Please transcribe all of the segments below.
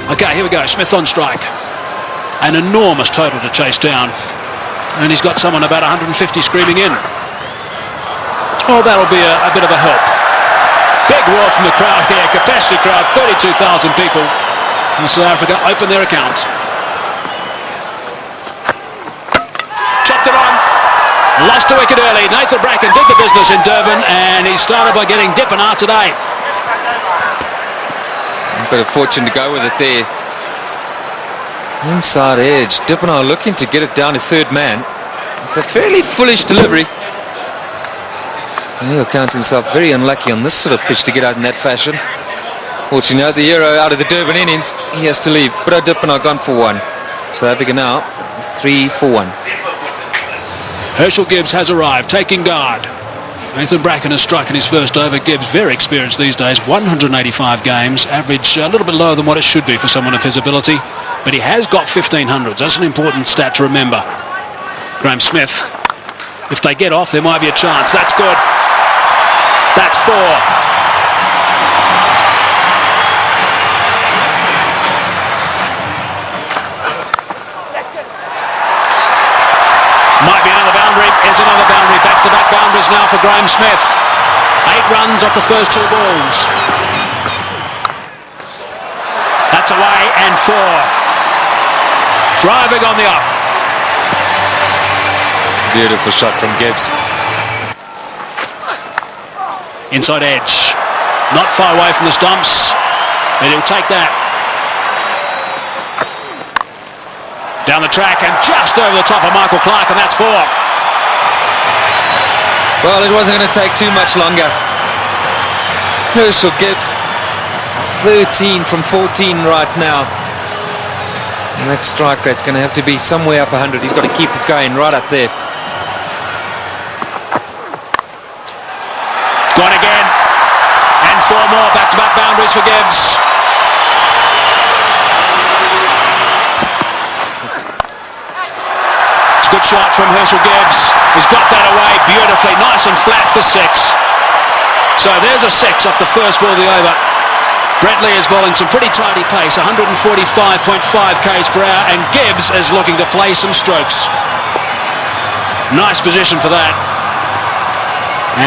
Okay, here we go. Smith on strike. An enormous total to chase down. And he's got someone about 150 screaming in. Oh, that'll be a bit of a help. Big roar from the crowd here. Capacity crowd, 32,000 people. And South Africa open their account. Chopped it on. Lost a wicket early. Nathan Bracken did the business in Durban, and he started by getting Dippenaar today. A bit of fortune to go with it there. Inside edge. Dippenaar looking to get it down to third man. It's a fairly foolish delivery. And he'll count himself very unlucky on this sort of pitch to get out in that fashion. Fortunately, the hero out of the Durban innings, he has to leave. But Dippenaar gone for one. South Africa now 3 for 1. Herschel Gibbs has arrived, taking guard. Nathan Bracken has struck in his first over. Gibbs, very experienced these days, 185 games, average a little bit lower than what it should be for someone of his ability, but he has got 1500s. That's an important stat to remember. Graham Smith, if they get off, there might be a chance. That's good. That's 4. Might be another boundary. Is another boundary. Back-to-back boundaries now for Graham Smith. 8 runs off the first 2 balls. That's away and 4. Driving on the up. Beautiful shot from Gibbs. Inside edge. Not far away from the stumps. And he'll take that. Down the track and just over the top of Michael Clark, and that's 4. Well, it wasn't going to take too much longer. Herschel Gibbs, 13 from 14 right now. And that strike rate's going to have to be somewhere up 100. He's got to keep it going right up there. Gone again. And 4 more back-to-back boundaries for Gibbs. Good shot from Herschel Gibbs. He's got that away beautifully. Nice and flat for 6. So there's a 6 off the first ball of the over. Brett Lee is bowling some pretty tidy pace, 145.5 k's per hour, and Gibbs is looking to play some strokes. Nice position for that.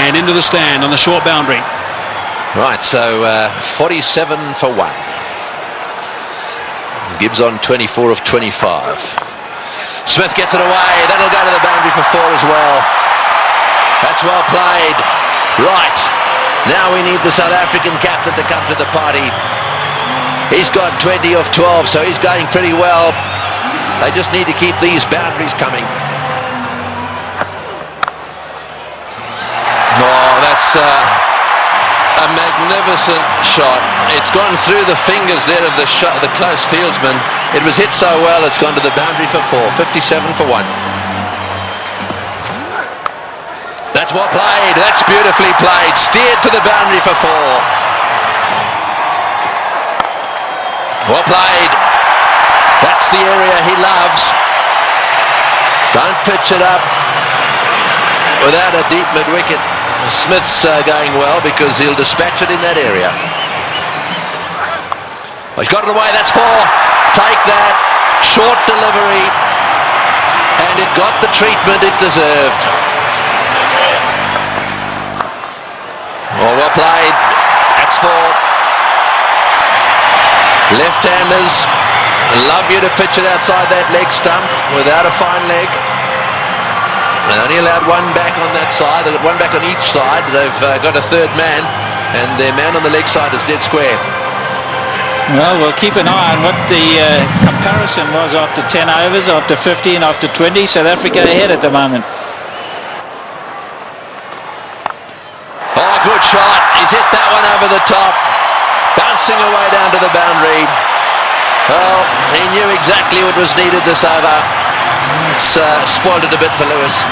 And into the stand on the short boundary. Right, so 47 for 1. Gibbs on 24 of 25. Smith gets it away. That'll go to the boundary for 4 as well. That's well played. Right. Now we need the South African captain to come to the party. He's got 20 of 12, so he's going pretty well. They just need to keep these boundaries coming. Oh, that's a magnificent shot. It's gone through the fingers there of the close fieldsman. It was hit so well, it's gone to the boundary for 4. 57 for 1. That's well played. That's beautifully played. Steered to the boundary for 4. Well played. That's the area he loves. Don't pitch it up without a deep mid-wicket. Smith's going well because he'll dispatch it in that area. Oh, he's got it away. That's 4. Take that. Short delivery. And it got the treatment it deserved. Oh, well played. That's 4. Left-handers love you to pitch it outside that leg stump without a fine leg. They only allowed 1 back on that side. They've got 1 back on each side. They've got a third man, and their man on the leg side is dead square. Well, we'll keep an eye on what the comparison was after 10 overs, after 50 and after 20. South Africa ahead at the moment. Oh, good shot. He's hit that one over the top. Bouncing away down to the boundary. Well, he knew exactly what was needed this over. It's spoiled it a bit for Lewis.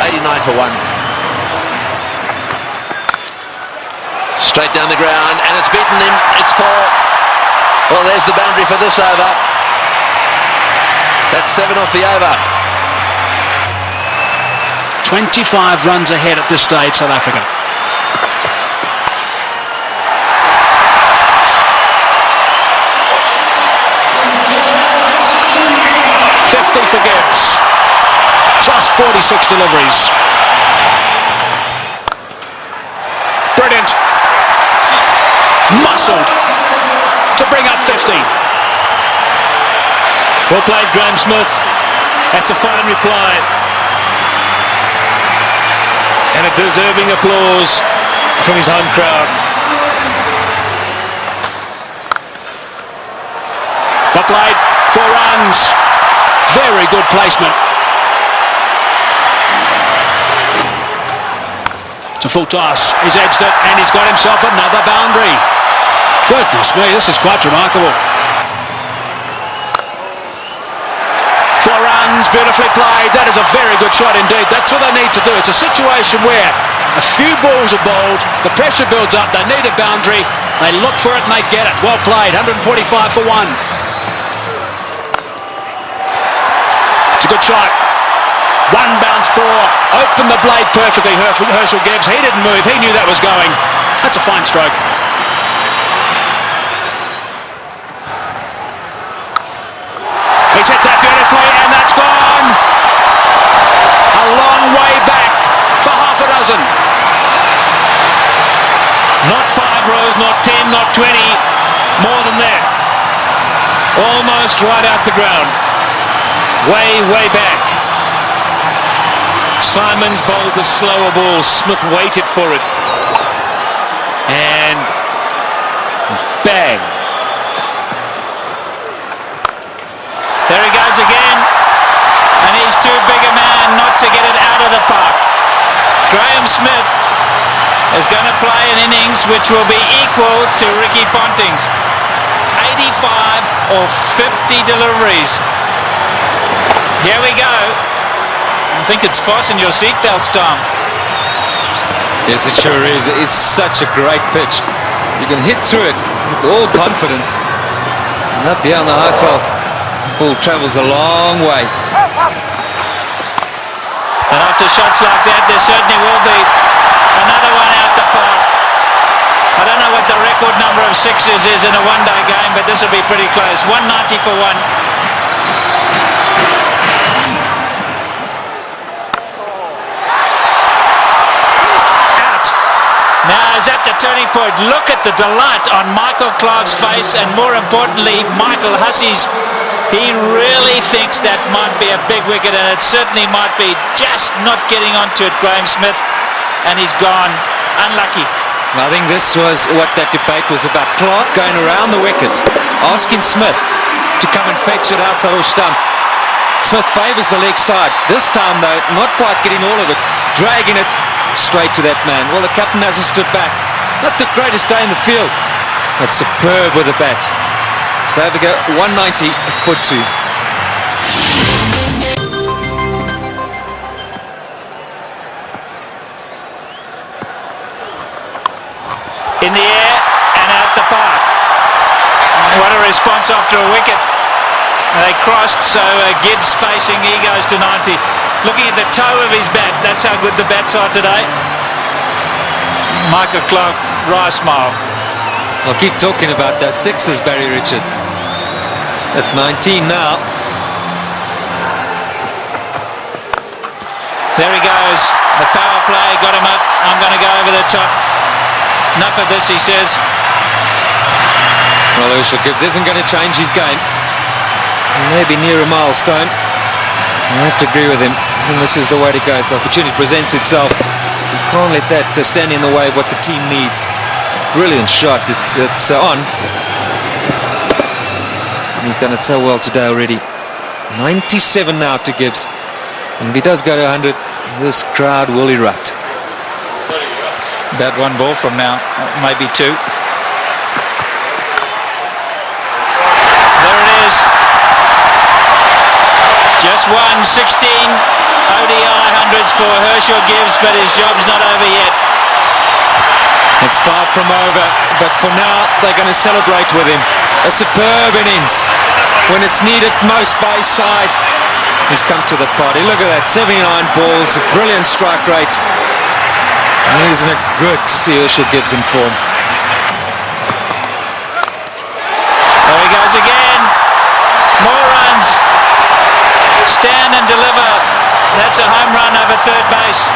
89 for 1. Straight down the ground, and it's beaten him. It's 4. Well, there's the boundary for this over. That's 7 off the over. 25 runs ahead at this stage, South Africa. 46 deliveries. Brilliant. Muscled to bring up 50. Well played, Graham Smith. That's a fine reply. And a deserving applause from his home crowd. Well played, 4 runs. Very good placement. To full toss, he's edged it and he's got himself another boundary. Goodness me, this is quite remarkable. 4 runs, beautifully played. That is a very good shot indeed. That's all they need to do. It's a situation where a few balls are bowled, the pressure builds up, they need a boundary, they look for it and they get it. Well played, 145 for 1. It's a good shot. 1 bounce 4, opened the blade perfectly, Herschel Gibbs. He didn't move, he knew that was going. That's a fine stroke. He's hit that beautifully and that's gone. A long way back for half a dozen. Not 5 rows, not 10, not 20, more than that. Almost right out the ground. Way, way back. Simons bowled the slower ball. Smith waited for it. And bang. There he goes again. And he's too big a man not to get it out of the park. Graham Smith is going to play an innings which will be equal to Ricky Ponting's. 85 or 50 deliveries. Here we go. I think it's fasten your seatbelts, Tom. Yes, it sure is. It's such a great pitch. You can hit through it with all confidence. And up here on the high fault, ball travels a long way. And after shots like that, there certainly will be another one out the park. I don't know what the record number of sixes is in a one-day game, but this will be pretty close. 190 for 1. Now is at the turning point. Look at the delight on Michael Clarke's face, and more importantly, Michael Hussey's. He really thinks that might be a big wicket, and it certainly might be. Just not getting onto it, Graham Smith, and he's gone. Unlucky. I think this was what that debate was about. Clarke going around the wicket, asking Smith to come and fetch it outside or stump. Smith favours the leg side. This time, though, not quite getting all of it, dragging it straight to that man. Well, the captain hasn't stood back. Not the greatest day in the field, but superb with the bat. So there we go, 190 for 2. In the air and out the park. What a response after a wicket. They crossed, so Gibbs facing, he goes to 90. Looking at the toe of his bat, that's how good the bats are today. Michael Clarke, wry smile. I'll keep talking about those sixes, Barry Richards. That's 19 now. There he goes. The power play got him up. I'm going to go over the top. Enough of this, he says. Well, Herschel Gibbs isn't going to change his game. Maybe near a milestone. I have to agree with him. I think this is the way to go. If the opportunity presents itself, you can't let that stand in the way of what the team needs. Brilliant shot. It's on. And he's done it so well today already. 97 now to Gibbs. And if he does go to 100, this crowd will erupt. About 1 ball from now, maybe 2. There it is. Just 16 ODI hundreds for Herschel Gibbs, but his job's not over yet. It's far from over, but for now they're going to celebrate with him. A superb innings. When it's needed most by his side, he's come to the party. Look at that, 79 balls, a brilliant strike rate. And isn't it good to see Herschel Gibbs in form? There he goes again. More runs. Stand and deliver. That's a home third base.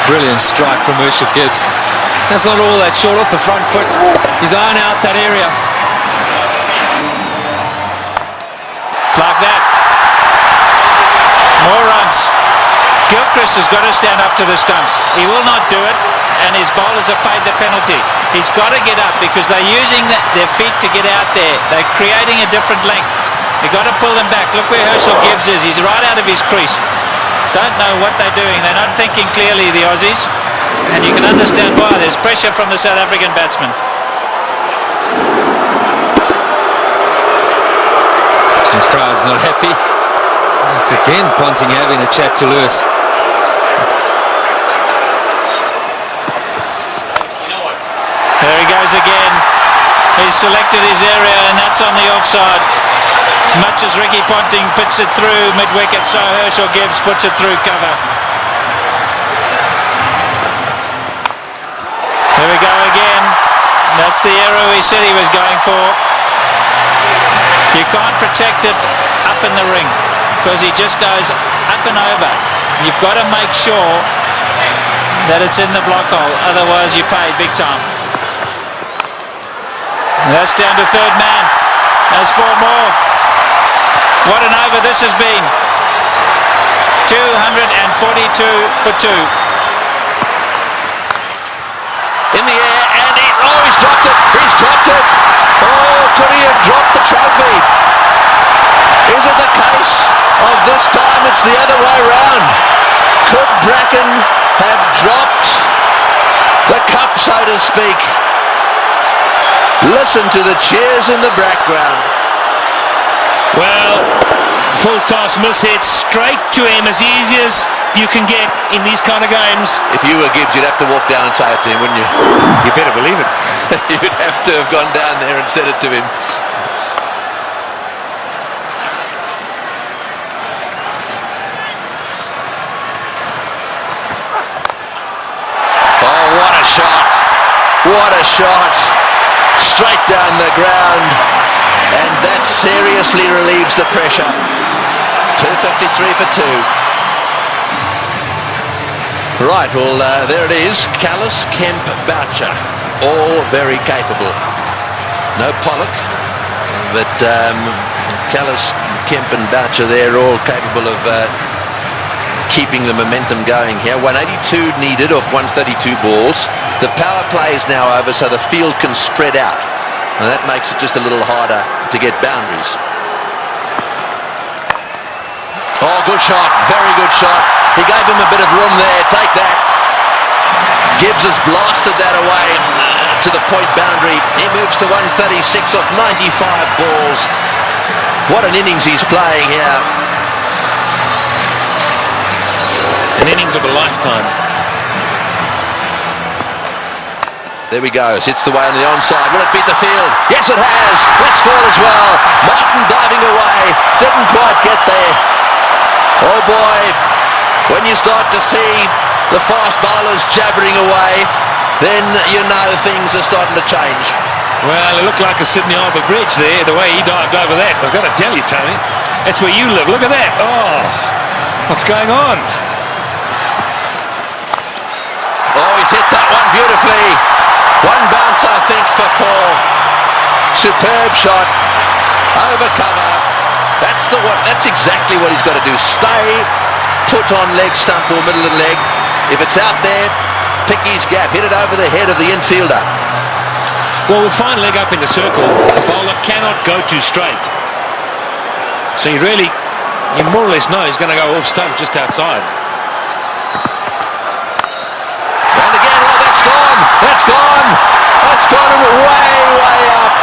Brilliant strike from Herschel Gibbs. That's not all that short off the front foot. He's eyeing out that area. Like that. More runs. Gilchrist has got to stand up to the stumps. He will not do it, and his bowlers have paid the penalty. He's got to get up because they're using their feet to get out there. They're creating a different length. You've got to pull them back. Look where Herschel Gibbs is. He's right out of his crease. Don't know what they're doing. They're not thinking clearly, the Aussies. And you can understand why. There's pressure from the South African batsman. The crowd's not happy. It's again Ponting having a chat to Lewis. There he goes again. He's selected his area, and that's on the offside. As much as Ricky Ponting puts it through mid-wicket, so Herschel Gibbs puts it through cover. Here we go again. That's the arrow he said he was going for. You can't protect it up in the ring because he just goes up and over. You've got to make sure that it's in the block hole, otherwise you pay big time. And that's down to third man. There's 4 more. What an over this has been. 242 for 2. In the air, and he's dropped it. He's dropped it. Oh, could he have dropped the trophy? Is it the case of this time it's the other way round? Could Bracken have dropped the cup, so to speak? Listen to the cheers in the background. Well, full toss, miss hit, straight to him, as easy as you can get in these kind of games. If you were Gibbs, you'd have to walk down and say it to him, wouldn't you? You better believe it. You'd have to have gone down there and said it to him. Oh, what a shot. What a shot. Straight down the ground. And that seriously relieves the pressure. 253 for 2. Right, well, there it is. Callis, Kemp, Boucher, all very capable. No Pollock, but Callis, Kemp and Boucher, they're all capable of keeping the momentum going here. 182 needed off 132 balls. The power play is now over, so the field can spread out. And that makes it just a little harder to get boundaries. Oh, good shot. Very good shot. He gave him a bit of room there. Take that. Gibbs has blasted that away to the point boundary. He moves to 136 off 95 balls. What an innings he's playing here. An innings of a lifetime. There we go. Hits the way on the onside. Will it beat the field? Yes, it has. That's 4 as well. Martin diving away. Didn't quite get there. Oh boy, when you start to see the fast bowlers jabbering away, then you know things are starting to change. Well, it looked like a Sydney Harbour Bridge there, the way he dived over that. I've got to tell you, Tony, that's where you live. Look at that. Oh, what's going on? Oh, he's hit that one beautifully. One bounce, I think, for 4. Superb shot. Over cover. That's exactly what he's got to do. Stay put on leg stump or middle of the leg. If it's out there, pick his gap. Hit it over the head of the infielder. Well, with fine leg up in the circle, the bowler cannot go too straight. So you more or less know he's going to go off stump just outside. And again, oh, that's gone. That's gone. That's gone and way, way up.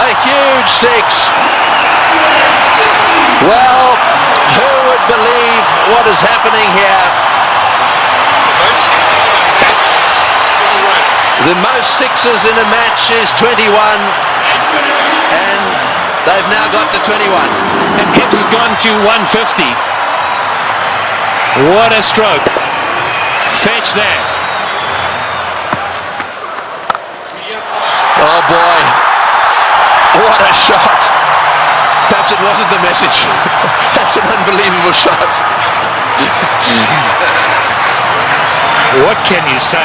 A huge 6. Well, who would believe what is happening here? The most 6s in a match is 21, and they've now got to 21. And Gibbs has gone to 150. What a stroke. Fetch that. Oh boy, What a shot. Perhaps it wasn't the message. That's an unbelievable shot. What can you say?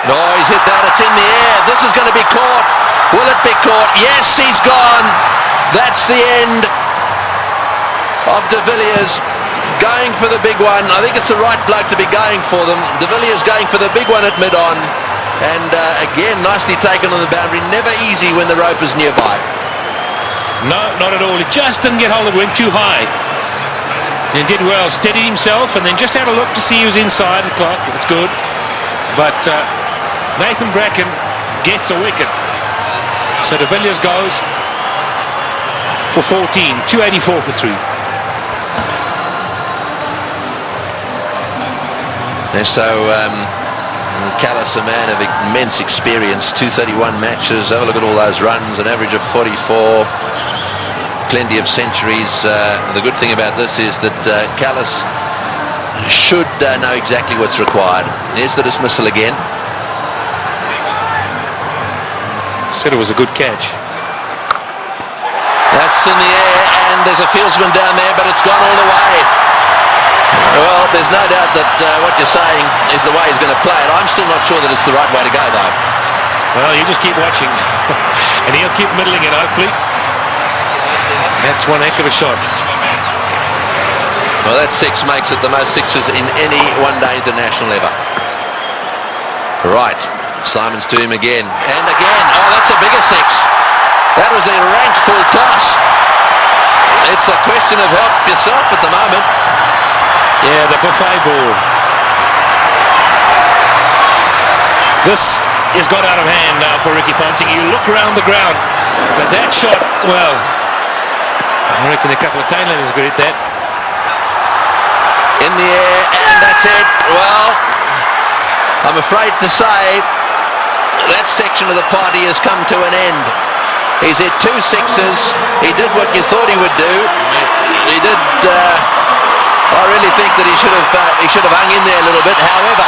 No, he's hit that. It's in the air. This is going to be caught. Will it be caught? Yes, he's gone. That's the end of De Villiers. Going for the big one. I think it's the right bloke to be going for them. De Villiers going for the big one at mid-on. And again, nicely taken on the boundary. Never easy when the rope is nearby. No, not at all. He just didn't get hold of it. Went too high. And did well. Steadied himself and then just had a look to see he was inside the clock. It's good. But Nathan Bracken gets a wicket. So De Villiers goes for 14. 284 for 3. And so Callis, a man of immense experience, 231 matches. Have a look at all those runs, an average of 44, plenty of centuries. The good thing about this is that Callis should know exactly what's required. Here's the dismissal again. Said it was a good catch. That's in the air, and there's a fieldsman down there, but it's gone all the way. Well, there's no doubt that what you're saying is the way he's going to play it. I'm still not sure that it's the right way to go, though. Well, you just keep watching. And he'll keep middling it, hopefully. That's one heck of a shot. Well, that six makes it the most sixes in any one-day international ever. Right, Simons to him again. And again. Oh, that's a bigger six. That was a rank full toss. It's a question of help yourself at the moment. Yeah, the buffet ball. This has got out of hand now for Ricky Ponting. You look around the ground, but that shot, well, I reckon a couple of tailenders could hit that. In the air, and that's it. Well, I'm afraid to say that section of the party has come to an end. He's hit 2 sixes. He did what you thought he would do. He did. I really think that he should have hung in there a little bit. However,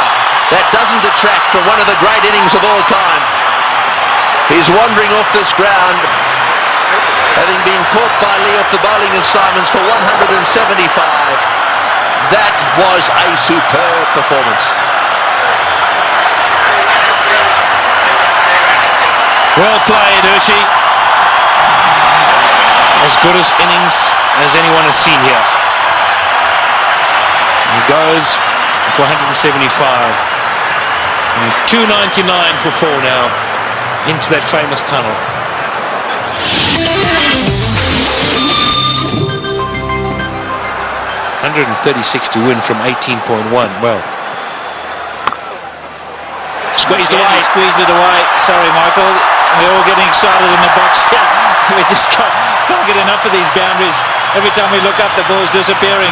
that doesn't detract from one of the great innings of all time. He's wandering off this ground, having been caught by Lee off the bowling of Simons for 175. That was a superb performance. Well played, Hershey. As good as innings as anyone has seen here. He goes for 175. And 299 for 4 now into that famous tunnel. 136 to win from 18.1. Well, Squeezed away. He squeezed it away. Sorry, Michael. We're all getting excited in the box here. We just can't get enough of these boundaries. Every time we look up, the ball's disappearing.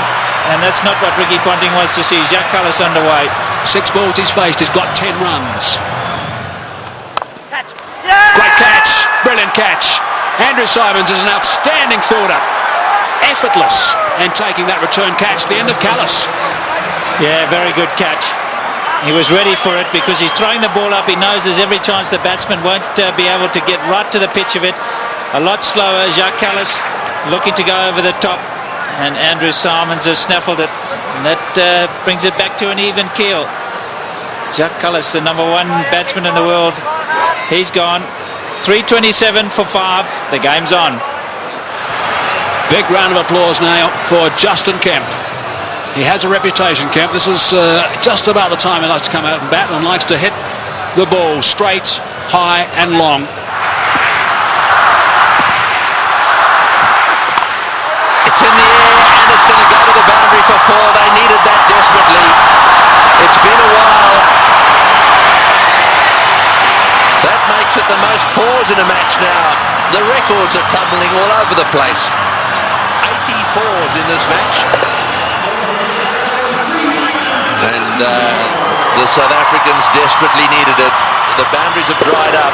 And that's not what Ricky Ponting wants to see. Jacques Kallis underway. 6 balls he's faced. He's got 10 runs. Great catch. Brilliant catch. Andrew Simons is an outstanding fielder. Effortless. And taking that return catch. The end of Kallis. Yeah, very good catch. He was ready for it because he's throwing the ball up. He knows there's every chance the batsman won't be able to get right to the pitch of it. A lot slower. Jacques Kallis looking to go over the top. And Andrew Simons has snaffled it. And that brings it back to an even keel. Jacques Kallis, the #1 batsman in the world. He's gone. 327 for 5. The game's on. Big round of applause now for Justin Kemp. He has a reputation, Kemp. This is just about the time he likes to come out and bat and likes to hit the ball straight, high and long. It's in the air and it's going to go to the boundary for 4. They needed that desperately. It's been a while. That makes it the most 4s in a match now. The records are tumbling all over the place. 84s in this match. And the South Africans desperately needed it. The boundaries have dried up.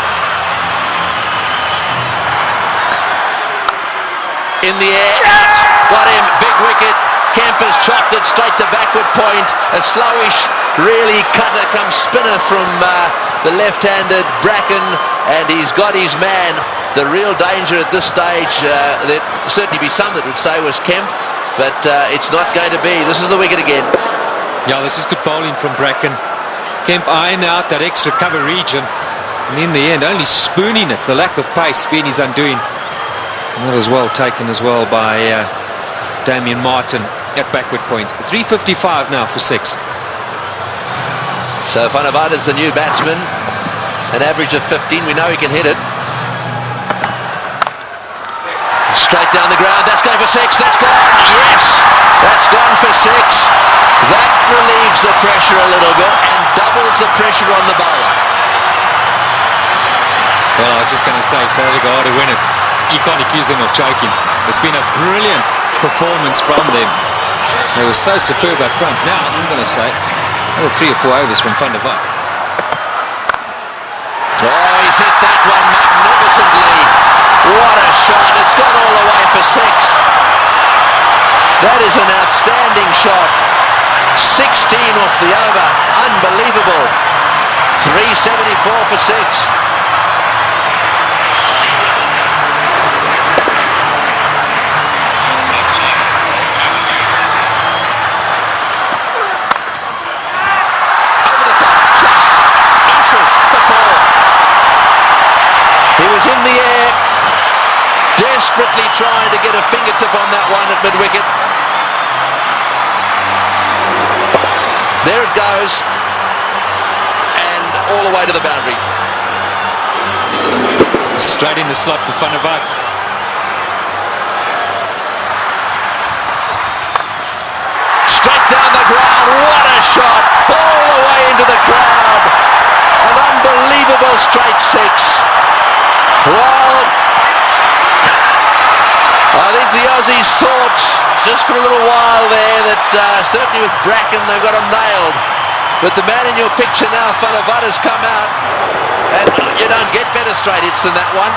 In the air, out. Got him, big wicket. Kemp has chopped it straight to backward point. A slowish, really cutter come spinner from the left-handed Bracken, and he's got his man. The real danger at this stage, there'd certainly be some that would say was Kemp, but it's not going to be. This is the wicket again. Yeah, this is good bowling from Bracken. Kemp eyeing out that extra cover region, and in the end only spooning it. The lack of pace being his undoing. And that was well taken as well by Damien Martin at backward point. 3:55 now for 6. So Van der Vaart is the new batsman, an average of 15. We know he can hit it. Straight down the ground, that's going for 6, that's gone, yes, that's gone for 6. That relieves the pressure a little bit and doubles the pressure on the bowler. Well, I was just going to say, if South Africa are to win it, you can't accuse them of choking. It's been a brilliant performance from them. They were so superb up front. Now, I'm going to say, another 3 or 4 overs from Van der Vaart. Oh, he's hit that one magnificently. What a shot. It's gone all the way for 6. That is an outstanding shot. 16 off the over. Unbelievable. 374 for 6. Over the top. Just inches for 4. He was in the air, desperately trying to get a fingertip on that one at mid-wicket. There it goes, and all the way to the boundary. Straight in the slot for Van der Vaart. Straight down the ground, what a shot, all the way into the crowd. An unbelievable straight 6. Well, I think the Aussies thought just for a little while there that certainly with Bracken they've got him nailed. But the man in your picture now, Van der Vaart, has come out, and you don't get better straight hits than that one.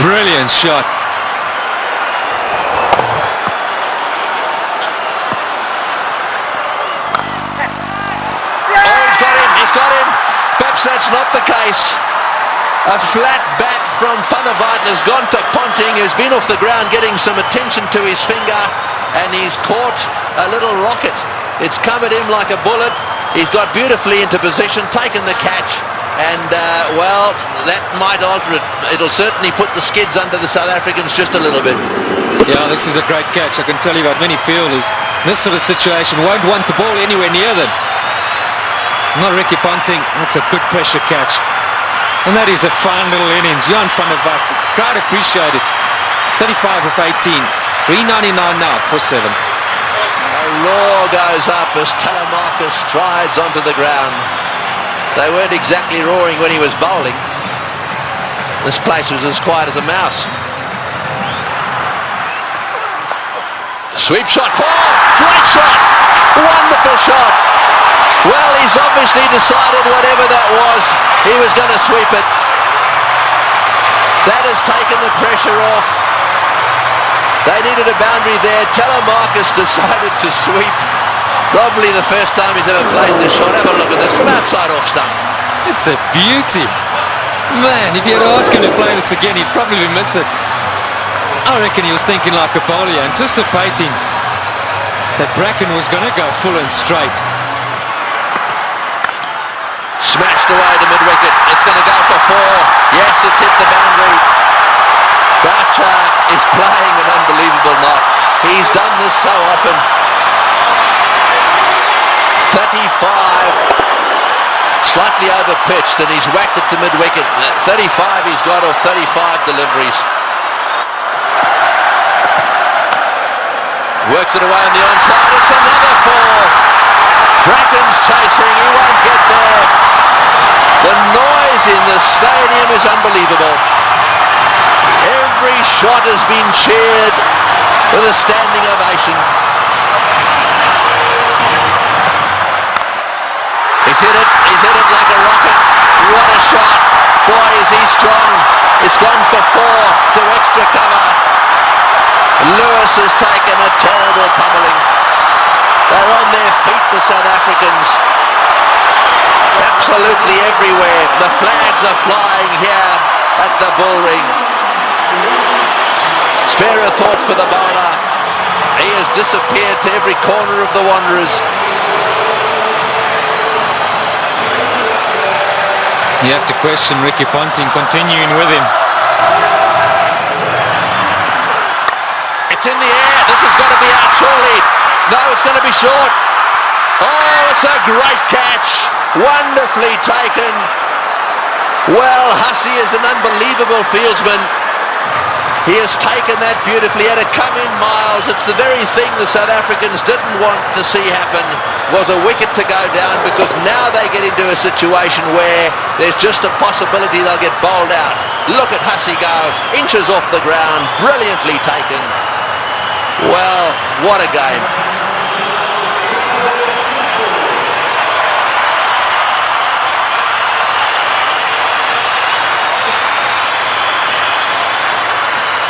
Brilliant shot. Oh, he's got him. Perhaps that's not the case. A flat bat from Van der Vaart has gone to Ponting, who's been off the ground getting some attention to his finger, and he's caught a little rocket. It's come at him like a bullet. He's got beautifully into position, taken the catch, and well, that might alter it. It'll certainly put the skids under the South Africans just a little bit. Yeah, this is a great catch. I can tell you about many fielders in this sort of situation won't want the ball anywhere near them. Not Ricky Ponting. That's a good pressure catch. And that is a fine little innings. Jan van der Vaart, crowd appreciate it. 35 of 18. 399 now for 7. A roar goes up as Telemarcus strides onto the ground. They weren't exactly roaring when he was bowling. This place was as quiet as a mouse. Sweep shot, 4, great shot, wonderful shot. Well, he's obviously decided whatever that was, he was going to sweep it. That has taken the pressure off. They needed a boundary there. Telemarcus decided to sweep. Probably the first time he's ever played this shot. Have a look at this from outside off stump. It's a beauty. Man, if you had asked him to play this again, he'd probably miss it. I reckon he was thinking like a bowler, anticipating that Bracken was going to go full and straight. Smashed away to mid-wicket. It's going to go for 4. Yes, it's hit the boundary. Boucher is playing an unbelievable knot. He's done this so often. 35. Slightly over-pitched, and he's whacked it to mid-wicket. 35 he's got off 35 deliveries. Works it away on the onside. It's another 4. Bracken's chasing. He won't get there. The noise in the stadium is unbelievable. Every shot has been cheered with a standing ovation. He's hit it like a rocket. What a shot. Boy, is he strong. It's gone for 4 to extra cover. Lewis has taken a terrible pummeling. They're on their feet, the South Africans. absolutely everywhere. The flags are flying here at the bull ring. Spare a thought for the bowler. He has disappeared to every corner of the Wanderers. You have to question Ricky Ponting continuing with him. It's in the air. This has got to be out surely. No, it's going to be short. Oh, it's a great catch. Wonderfully taken. Well, Hussey is an unbelievable fieldsman. He has taken that beautifully. Had it come in miles, it's the very thing the South Africans didn't want to see happen, was a wicket to go down, because now they get into a situation where there's just a possibility they'll get bowled out. Look at Hussey go, inches off the ground, brilliantly taken. Well, what a game.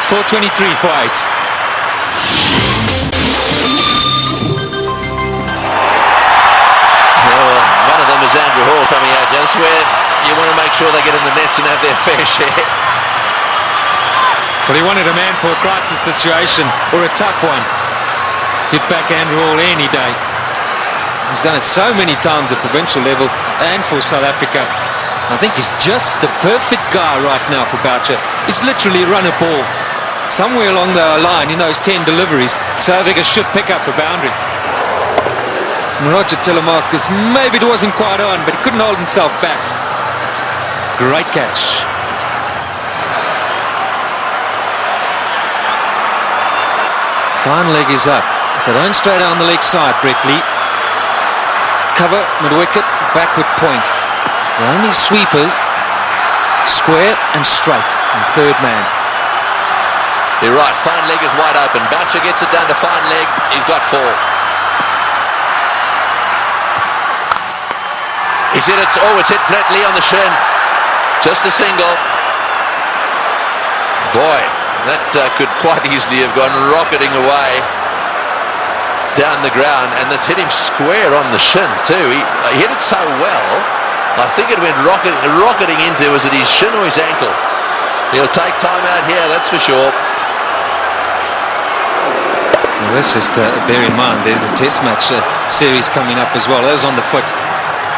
.423 for 8. Well, one of them is Andrew Hall coming out. That's where you want to make sure they get in the nets and have their fair share. Well, he wanted a man for a crisis situation, or a tough one. Hit back Andrew Hall any day. He's done it so many times at provincial level and for South Africa. I think he's just the perfect guy right now for Boucher. He's literally run a ball. Somewhere along the line in those 10 deliveries, South Africa should pick up a boundary. And Roger Telemarcus, maybe it wasn't quite on, but he couldn't hold himself back. Great catch. Fine leg is up. So don't straight down the leg side, Brett Lee. Cover, mid-wicket, backward point. So the only sweepers, square and straight, and third man. You're right, fine leg is wide open. Boucher gets it down to fine leg. He's got 4. He's hit it. Oh, it's hit Brett Lee on the shin. Just a single. Boy, that could quite easily have gone rocketing away down the ground, and that's hit him square on the shin too. He hit it so well, I think it went rocketing into, was it his shin or his ankle? He'll take time out here, that's for sure. Well, let's just bear in mind there's a test match series coming up as well. That was on the foot.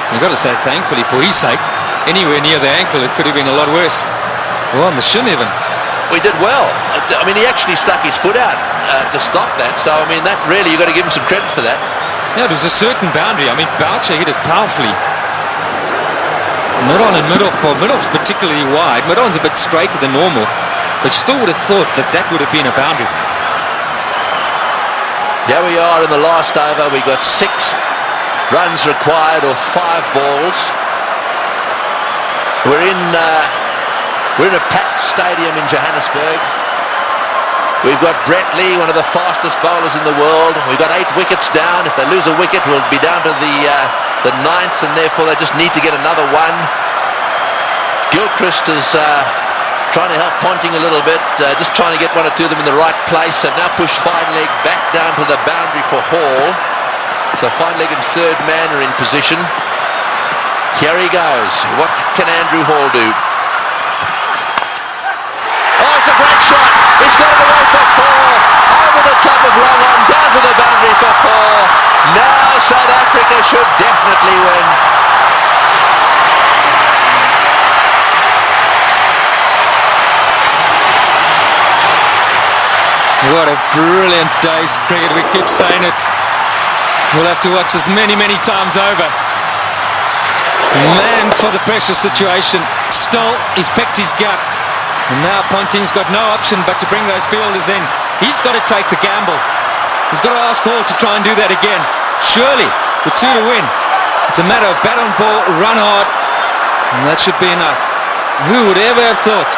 You've got to say thankfully for his sake, anywhere near the ankle it could have been a lot worse. Well, on the shin even. We did well. I mean, he actually stuck his foot out to stop that. So, I mean, that really, you've got to give him some credit for that. Yeah, it was a certain boundary. I mean, Boucher hit it powerfully. Mid-on and mid-off. Well, mid-off's particularly wide. Mid-on's a bit straighter than normal. But still would have thought that that would have been a boundary. Here we are in the last over. We got 6 runs required, or 5 balls. We're in a packed stadium in Johannesburg. We've got Brett Lee, one of the fastest bowlers in the world. We've got 8 wickets down. If they lose a wicket, we'll be down to the 9th, and therefore they just need to get another one. Gilchrist is trying to help Ponting a little bit, just trying to get 1 or 2 of them in the right place. They've now pushed fine leg back down to the boundary for Hall. So fine leg and third man are in position. Here he goes. What can Andrew Hall do? Oh, it's a great shot. He's got it away for 4. Over the top of long on, down to the boundary for 4. Now South Africa should definitely win. What a brilliant day's cricket. We keep saying it. We'll have to watch this many, many times over. Man for the pressure situation. Still, he's picked his gap. And now Ponting's got no option but to bring those fielders in. He's got to take the gamble. He's got to ask Hall to try and do that again. Surely, with 2 to win, it's a matter of bat on ball, run hard, and that should be enough. Who would ever have thought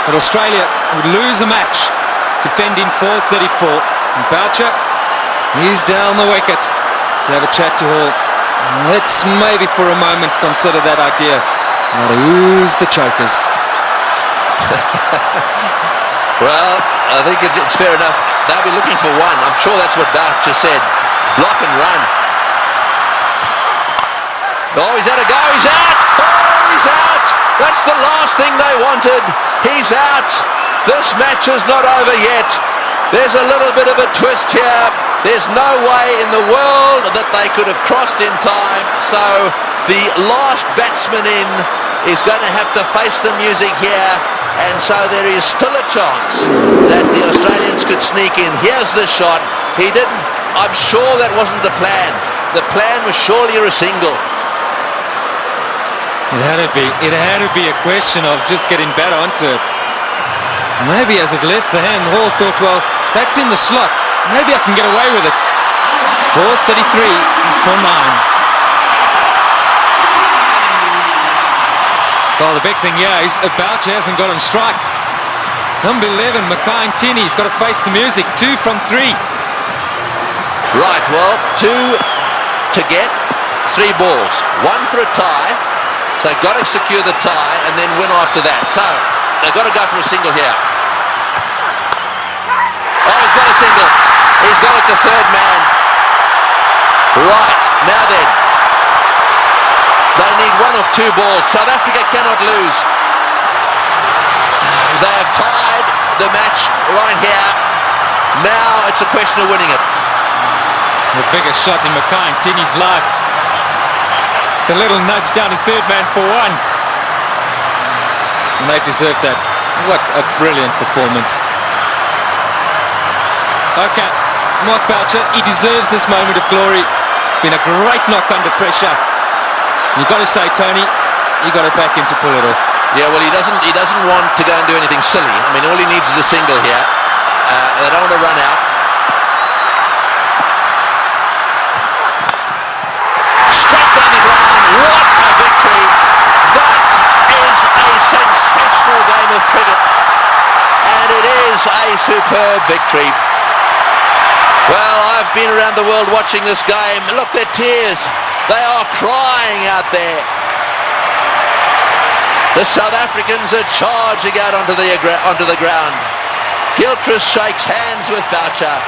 that Australia would lose a match defending 434? And Boucher, he's down the wicket to have a chat to Hall. Let's maybe for a moment consider that idea. Now to ooze the chokers. Well, I think it's fair enough. They'll be looking for 1. I'm sure that's what Boucher said. Block and run. Oh, he's had a go. He's out. Oh, he's out. That's the last thing they wanted. He's out. This match is not over yet. There's a little bit of a twist here. There's no way in the world that they could have crossed in time. So the last batsman in is going to have to face the music here. And so there is still a chance that the Australians could sneak in. Here's the shot. He didn't. I'm sure that wasn't the plan. The plan was surely a single. It had to be a question of just getting better onto it. Maybe as it left the hand, Hall thought, well, that's in the slot. Maybe I can get away with it. 4:33 for 9. Well, the big thing here is Boucher hasn't got on strike. Number 11, Makai-Ntini's got to face the music. 2 from 3. Right, well, 2 to get, 3 balls. 1 for a tie. So they've got to secure the tie and then win after that. So they've got to go for a single here. Oh, he's got a single. He's got it to third man. Right, now then. They need 1 of 2 balls. South Africa cannot lose. They have tied the match right here. Now it's a question of winning it. The biggest shot in Makai-Ntini's life. The little nudge down to third man for 1. And they deserve that. What a brilliant performance. Okay, Mark Boucher, he deserves this moment of glory. It's been a great knock under pressure. You've got to say, Tony, you got to back him to pull it off. Yeah, well, he doesn't want to go and do anything silly. I mean, all he needs is a single here. They don't want to run out. Straight down the ground. What a victory. That is a sensational game of cricket. And it is a superb victory. Well, I've been around the world watching this game. Look, their tears. They are crying out there. The South Africans are charging out onto the ground. Gilchrist shakes hands with Boucher.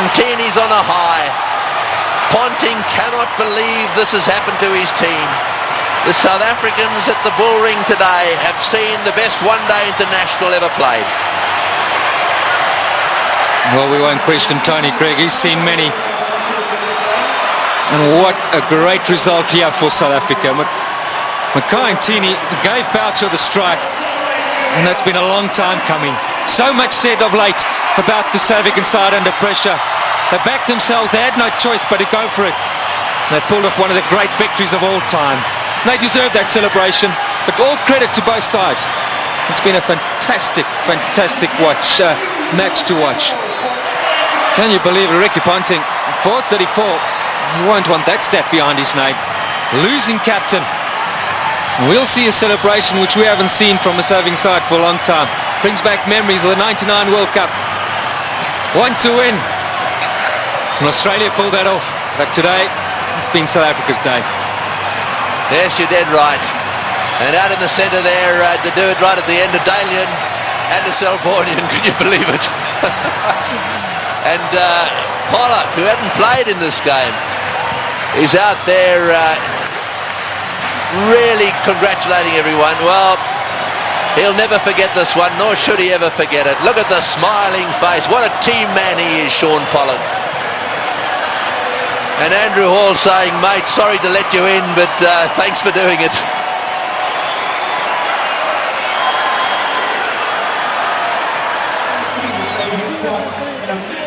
Ntini's on a high. Ponting cannot believe this has happened to his team. The South Africans at the Bull Ring today have seen the best one-day international ever played. Well, we won't question Tony Craig. He's seen many. And what a great result here for South Africa. Makai-Ntini gave Boucher the strike, and that's been a long time coming. So much said of late about the South African side under pressure. They backed themselves. They had no choice but to go for it. They pulled off one of the great victories of all time. They deserve that celebration, but all credit to both sides. It's been a fantastic, fantastic match to watch. Can you believe it? Ricky Ponting, 434. You won't want that stat behind his name. Losing captain. We'll see a celebration which we haven't seen from a serving side for a long time. Brings back memories of the 99 World Cup. 1 to win. And Australia pulled that off. But today, it's been South Africa's day. Yes, you're dead right. And out in the centre there, to do it right at the end of Dalian and the Selbornian, can you believe it? And Pollock, who hadn't played in this game, is out there really congratulating everyone. Well, he'll never forget this one, nor should he ever forget it. Look at the smiling face. What a team man he is, Sean Pollock. And Andrew Hall saying, mate, sorry to let you in, but thanks for doing it.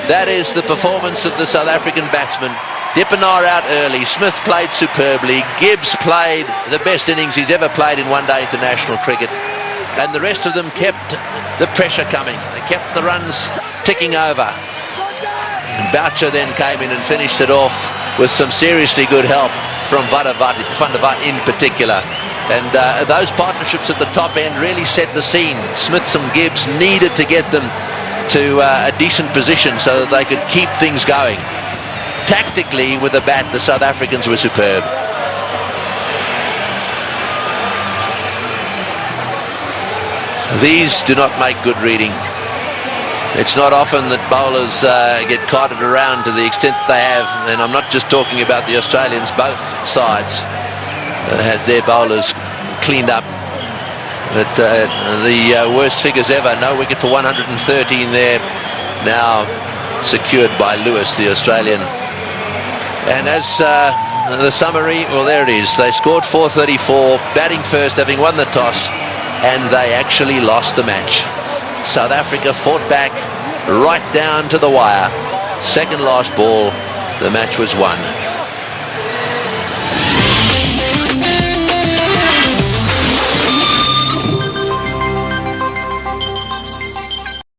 That is the performance of the South African batsmen. Dippenaar out early. Smith played superbly. Gibbs played the best innings he's ever played in one-day international cricket. And the rest of them kept the pressure coming. They kept the runs ticking over. And Boucher then came in and finished it off with some seriously good help from Van der Vaart in particular. And those partnerships at the top end really set the scene. Smith and Gibbs needed to get them to a decent position so that they could keep things going. Tactically, with the bat, the South Africans were superb. These do not make good reading. It's not often that bowlers get carted around to the extent they have, and I'm not just talking about the Australians, both sides. had their bowlers cleaned up. But the worst figures ever. No wicket for 113 there. Now secured by Lewis, the Australian. And as the summary, well, there it is. They scored 434, batting first, having won the toss, and they actually lost the match. South Africa fought back right down to the wire. Second last ball, the match was won.